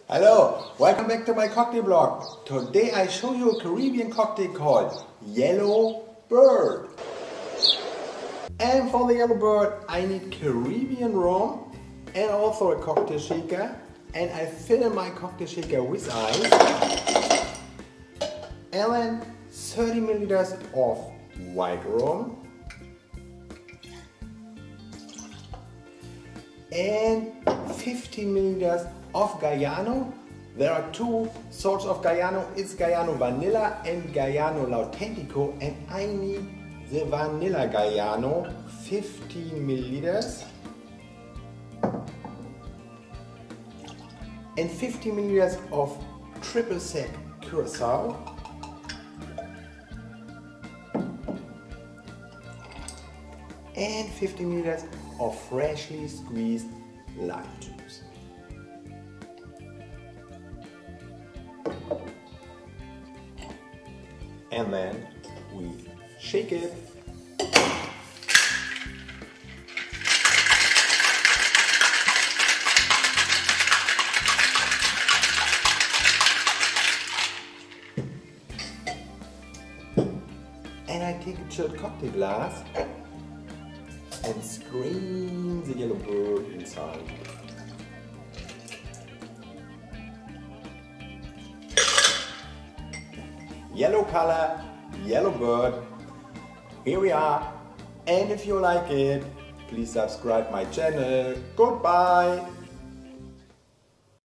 Hello, welcome back to my cocktail blog. Today I show you a Caribbean cocktail called Yellow Bird. And for the Yellow Bird I need Caribbean rum and also a cocktail shaker. And I fill in my cocktail shaker with ice. And then 30 milliliters of white rum. And 50 milliliters of Galliano. There are two sorts of Galliano. It's Galliano Vanilla and Galliano Autentico, and I need the Vanilla Galliano, 15 milliliters. And 50 milliliters of triple sec Curacao. And 50 milliliters of freshly squeezed lime juice. And then we shake it. And I take a chilled cocktail glass and scream the Yellow Bird inside. Yellow color, Yellow Bird. Here we are. And if you like it, please subscribe my channel. Goodbye.